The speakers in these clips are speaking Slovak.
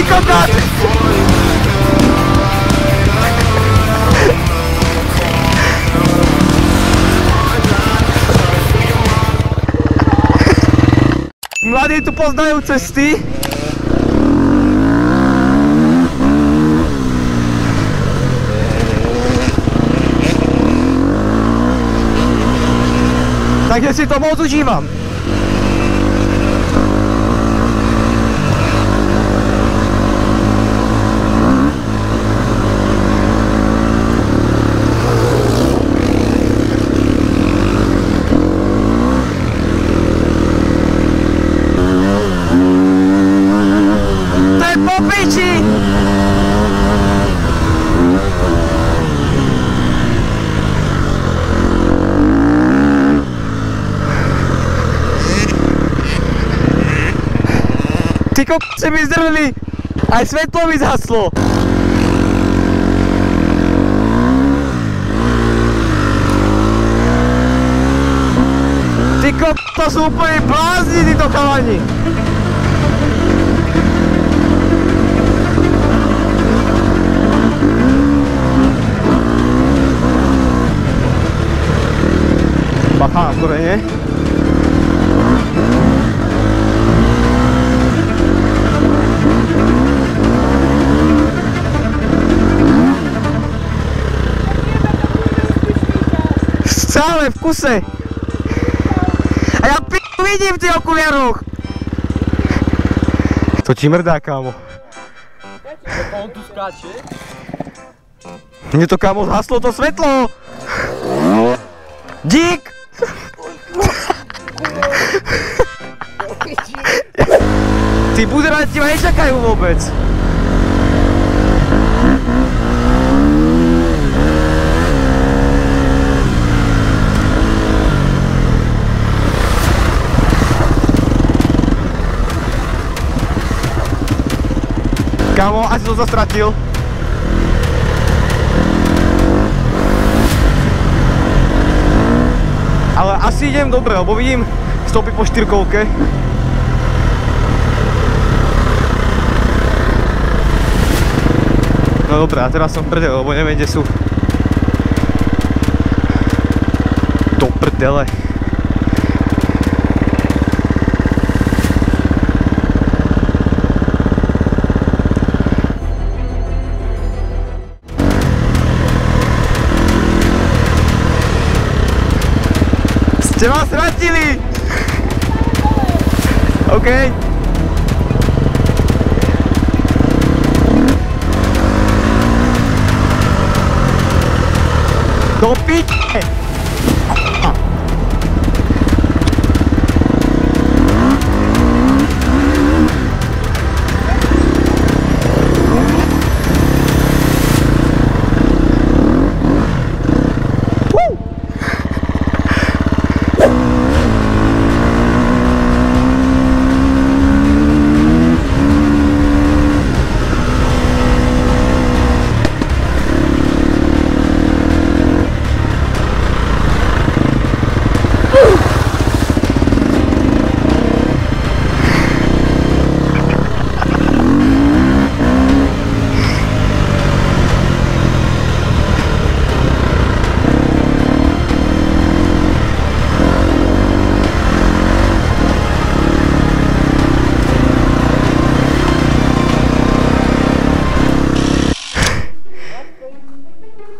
kokot! Mladí tu poznajú cesty. Takže si to moc užívam. To je po piči! Ty kokce mi zdrhli, aj svetlo mi zhaslo. Ty kokce, to sú úplne blázni, títo chalani. Bacha na korene. Stále v kuse. A ja vidím v tých okuliaroch. To ti mrdá, kámo. On tu skáče. Mne to, kámo, zhaslo to svetlo. Dík. Tí buzeranti ma nečakajú vôbec. Kámo, asi som sa stratil. Ale asi idem dobre, lebo vidím stopy po štyrkovke. No dobré, a teraz som v prdele, lebo neviem, kde sú. Do prdele. Ste ma stratili! OK. Do piče!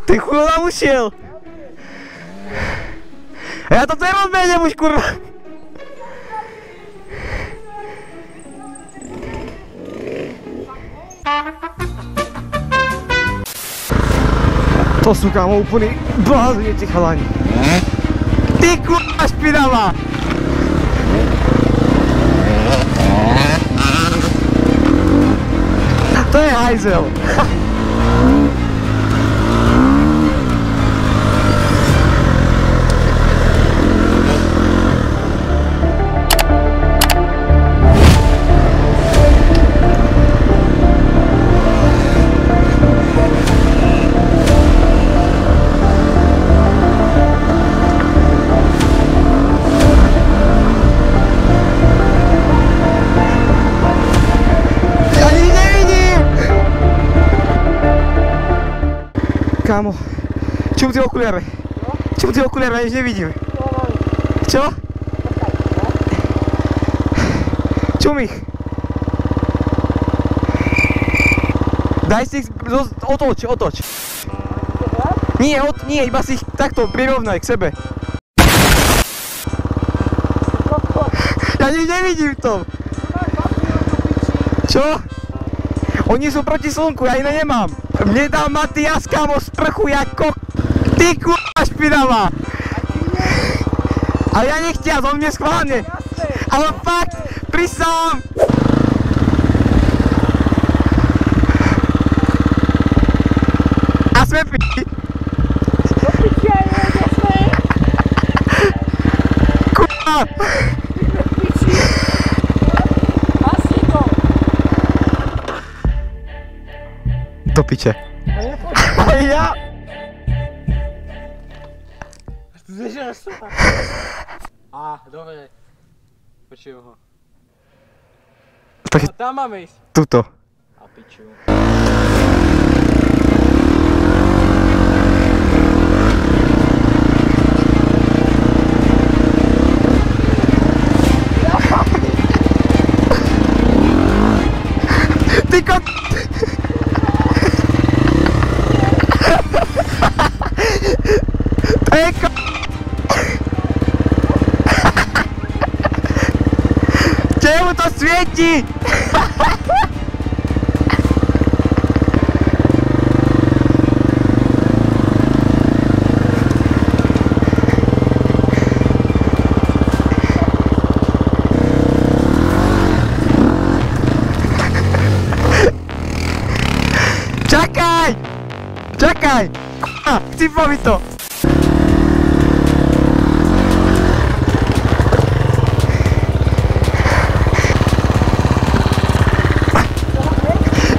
Ty chujo tam ušiel! A ja toto nerozbehnem už, kurva! To sú, kámo, úplný blázni, tí chalani. Ty kurva špinavá! To je hajzel. Ja nič nevidím! Kámo, čím ty okuliare? Čím ty okuliare, ja nič nevidím. Čo? Čum ich? Daj si ich, otoč. Nie, iba si ich takto prirovnaj k sebe. Ja nič nevidím v tom. Čo? Oni sú proti slnku, ja iné nemám. Mne dal Matias, kámo, sprchu jako... Ty k***a špinavá. Ale ja nechtiac, on mne schválne. Ale fakt, prisám. A sme p***i. K***a. Do piče. A ja... Dobre. Počuj ho. Tak tam máme ísť. tuto. A piču. Ty ko... To je ko... Čemu to svieti? Čakaj! Čakaj! Cípa mi to!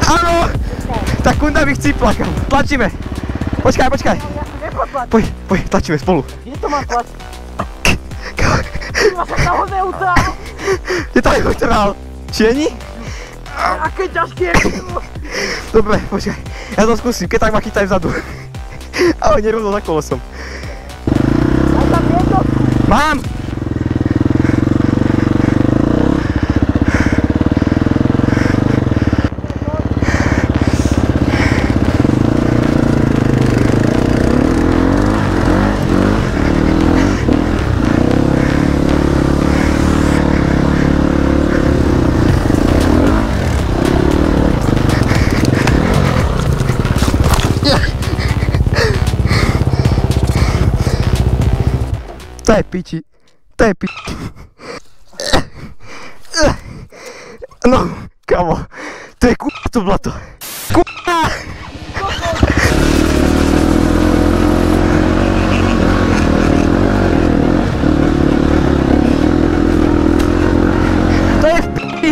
Áno! Tá kunda mi chcípla, kam. Tlačíme! Počkaj! Poď, tlačíme spolu. Kde to mám tlačiť? Kurva, sa tam ho neutral! Kde to neutral? Čieni? Aké ťažké je to! Dobre, počkaj. Ja to skúsim, keď tak ma chytaj vzadu. Ale nerovno za kolosom. Daj tam jednotku! Mám! To je piči. No, kamo. To je k***a to blato. K***a! To je v p***i.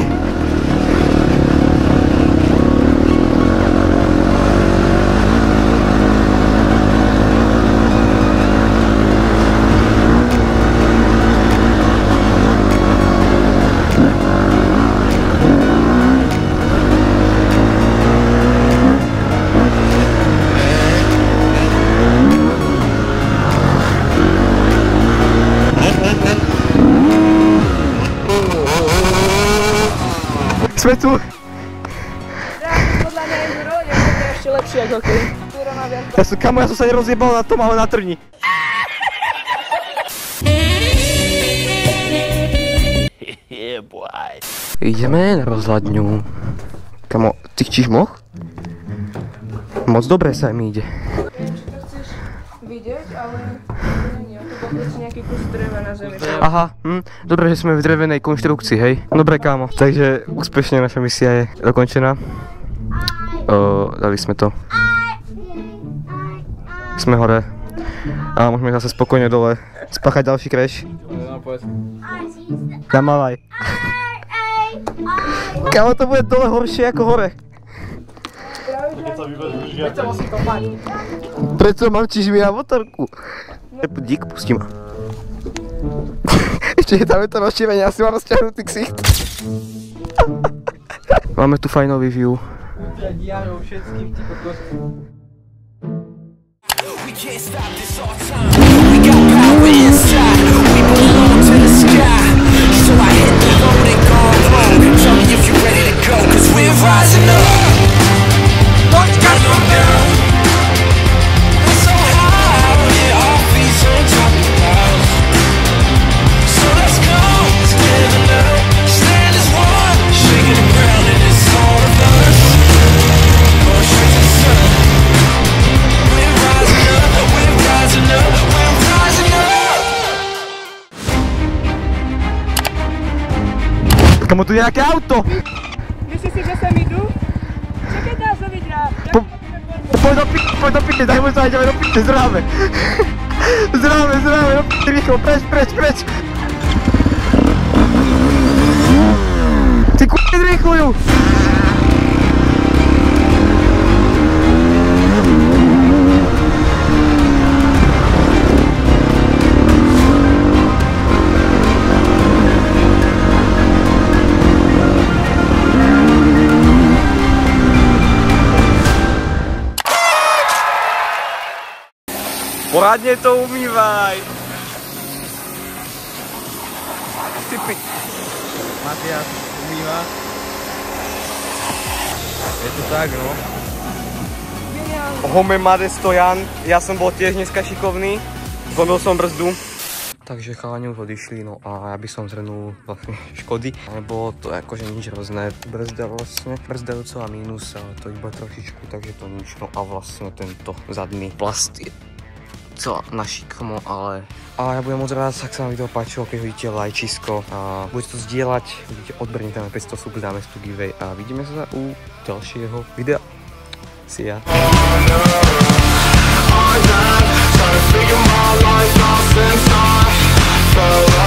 Sme tu. Podľa mňa enduro je ešte lepšie ako hokej. Ja som sa nerozjebal na tom, ale na trni. Ideme na rozhľadňu. Kamo, ty chcíš moh? Moc dobre sa mi ide. Neviem, či to chceš vidieť, ale nie, to bol proste nejaký kus dreva na zemi. Aha, dobre, že sme v drevenej konštrukcii, hej? Dobre, kámo. Takže úspešne naša misia je dokončená. Dali sme to. Sme hore. A môžeme zase spokojne dole spáchať ďalší crash. No, povedz. Namávaj. Kámo, to bude dole horšie ako hore. Prečo musím to mať? Prečo mám čižmi na motorku? Dík, pustí ma. Ešte tam je to rozšírenie, asi mám rozťahnutý ksicht. Máme tu fajnový view. Diarou všetkým, ty kokos. can't stop this all time. We got power inside, we belong to the sky. So I hit the road and go home. Tell me if you're ready to go, cause we're rising up. We're so high, yeah, our feet on top of the clouds. So let's go, together now, stand as one, shaking the ground and it's all of us. Going straight to the sun. We're rising up, we're rising up, we're rising up. Kamu tu nějaké auto? Myslíš si, že sem jdu? Čekejte, já se vidím. Pojď do pitě, tak možná jdeme do pitě, zdráve. Zdráve, do pitě, rýchlo, preč. Ty k***y zrychluju. Poradně to umývaj. Ty pi... Matias umývá. Je to tak, no. Home made stojan. Já jsem byl tiež dneska šikovný. Zlomil som brzdu. Takže chalani už odišli, no a ja by som zhrnul vlastne škody. Nebolo to akože nič hrozné. Brzda vlastne, brzdajúcová mínus, ale to iba trošičku, takže to nič. No a vlastne tento zadný plast je celá na šikmo, ale ja budem moc rád, ak sa vám video páčilo, keď hodíte lajčisko a budete to zdieľať, budete odbrniť tam 500 súb, dáme tu giveaway a vidíme sa u ďalšieho videa. See ya. Trying to figure my life out since I fell